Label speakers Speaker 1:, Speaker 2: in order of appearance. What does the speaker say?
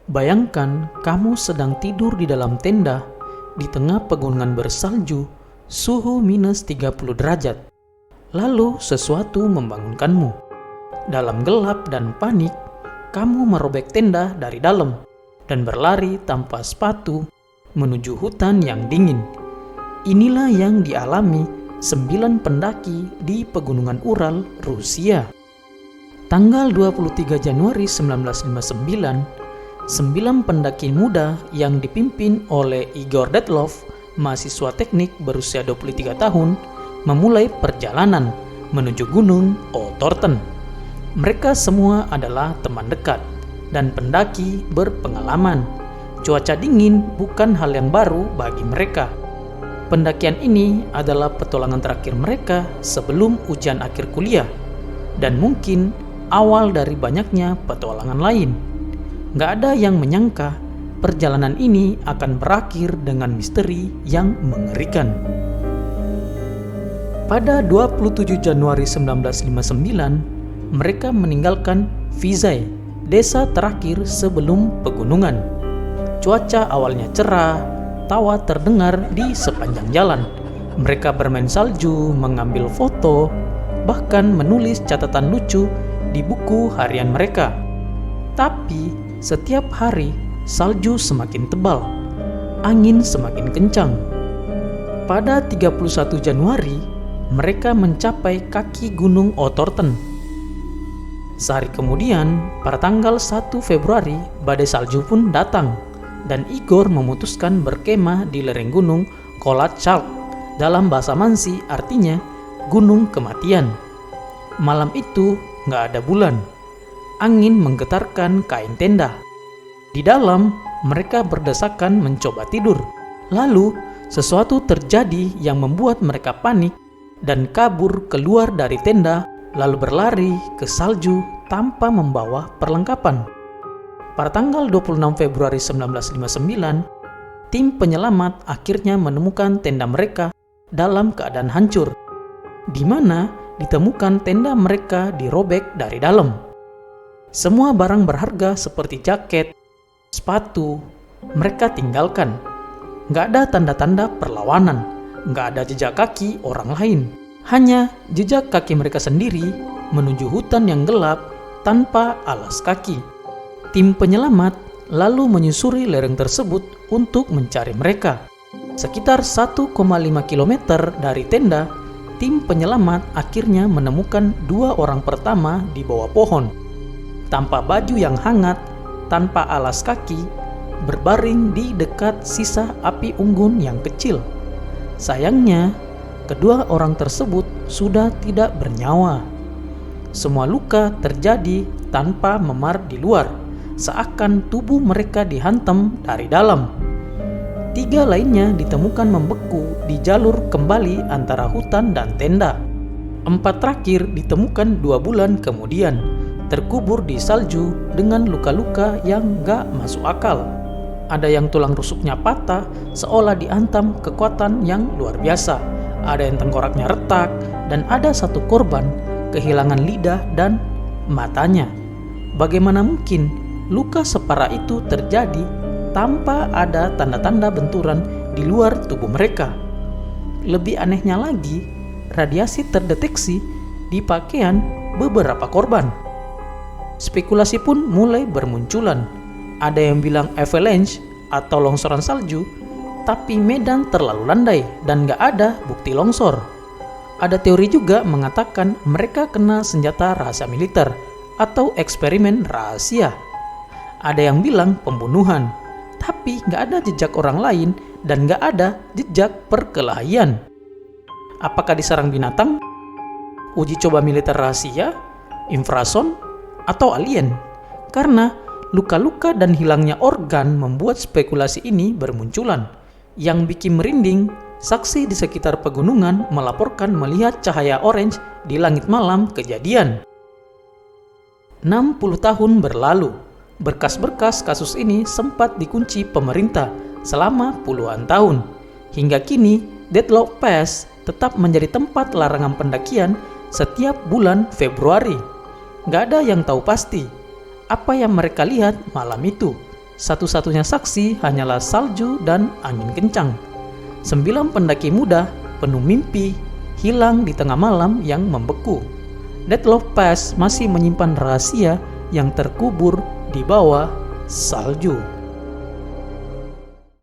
Speaker 1: Bayangkan kamu sedang tidur di dalam tenda di tengah pegunungan bersalju, suhu minus 30 derajat. Lalu sesuatu membangunkanmu. Dalam gelap dan panik, kamu merobek tenda dari dalam dan berlari tanpa sepatu menuju hutan yang dingin. Inilah yang dialami 9 pendaki di Pegunungan Ural, Rusia. Tanggal 23 Januari 1959, 9 pendaki muda yang dipimpin oleh Igor Detlov, mahasiswa teknik berusia 23 tahun, memulai perjalanan menuju Gunung Otorten. Mereka semua adalah teman dekat dan pendaki berpengalaman. Cuaca dingin bukan hal yang baru bagi mereka. Pendakian ini adalah petualangan terakhir mereka sebelum ujian akhir kuliah, dan mungkin awal dari banyaknya petualangan lain. Gak ada yang menyangka perjalanan ini akan berakhir dengan misteri yang mengerikan. Pada 27 Januari 1959, mereka meninggalkan Vizay, desa terakhir sebelum pegunungan. Cuaca awalnya cerah, tawa terdengar di sepanjang jalan. Mereka bermain salju, mengambil foto, bahkan menulis catatan lucu di buku harian mereka. Tapi setiap hari salju semakin tebal, angin semakin kencang. Pada 31 Januari, mereka mencapai kaki Gunung Otorten. Sehari kemudian, pada tanggal 1 Februari, badai salju pun datang, dan Igor memutuskan berkemah di lereng gunung Kolatchalk. Dalam bahasa Mansi artinya gunung kematian. Malam itu gak ada bulan. Angin menggetarkan kain tenda. Di dalam, mereka berdesakan mencoba tidur. Lalu, sesuatu terjadi yang membuat mereka panik dan kabur keluar dari tenda, lalu berlari ke salju tanpa membawa perlengkapan. Pada tanggal 26 Februari 1959, tim penyelamat akhirnya menemukan tenda mereka dalam keadaan hancur, di mana ditemukan tenda mereka dirobek dari dalam. Semua barang berharga seperti jaket, sepatu, mereka tinggalkan. Gak ada tanda-tanda perlawanan, gak ada jejak kaki orang lain. Hanya jejak kaki mereka sendiri menuju hutan yang gelap tanpa alas kaki. Tim penyelamat lalu menyusuri lereng tersebut untuk mencari mereka. Sekitar 1,5 km dari tenda, tim penyelamat akhirnya menemukan 2 orang pertama di bawah pohon, tanpa baju yang hangat, tanpa alas kaki, berbaring di dekat sisa api unggun yang kecil. Sayangnya, kedua orang tersebut sudah tidak bernyawa. Semua luka terjadi tanpa memar di luar, seakan tubuh mereka dihantam dari dalam. 3 lainnya ditemukan membeku di jalur kembali antara hutan dan tenda. 4 terakhir ditemukan 2 bulan kemudian, terkubur di salju dengan luka-luka yang gak masuk akal. Ada yang tulang rusuknya patah seolah dihantam kekuatan yang luar biasa. Ada yang tengkoraknya retak, dan ada 1 korban kehilangan lidah dan matanya. Bagaimana mungkin luka separah itu terjadi tanpa ada tanda-tanda benturan di luar tubuh mereka? Lebih anehnya lagi, radiasi terdeteksi di pakaian beberapa korban. Spekulasi pun mulai bermunculan. Ada yang bilang avalanche atau longsoran salju, tapi medan terlalu landai dan gak ada bukti longsor. Ada teori juga mengatakan mereka kena senjata rahasia militer atau eksperimen rahasia. Ada yang bilang pembunuhan, tapi gak ada jejak orang lain dan gak ada jejak perkelahian. Apakah diserang binatang? Uji coba militer rahasia? Infrason? Atau alien? Karena luka-luka dan hilangnya organ membuat spekulasi ini bermunculan. Yang bikin merinding, saksi di sekitar pegunungan melaporkan melihat cahaya orange di langit malam kejadian. 60 tahun berlalu, berkas-berkas kasus ini sempat dikunci pemerintah selama puluhan tahun. Hingga kini, Deadlock Pass tetap menjadi tempat larangan pendakian setiap bulan Februari. Gak ada yang tahu pasti apa yang mereka lihat malam itu, Satu-satunya saksi hanyalah salju dan angin kencang. 9 pendaki muda penuh mimpi hilang di tengah malam yang membeku. Deadloaf Pass masih menyimpan rahasia yang terkubur di bawah salju.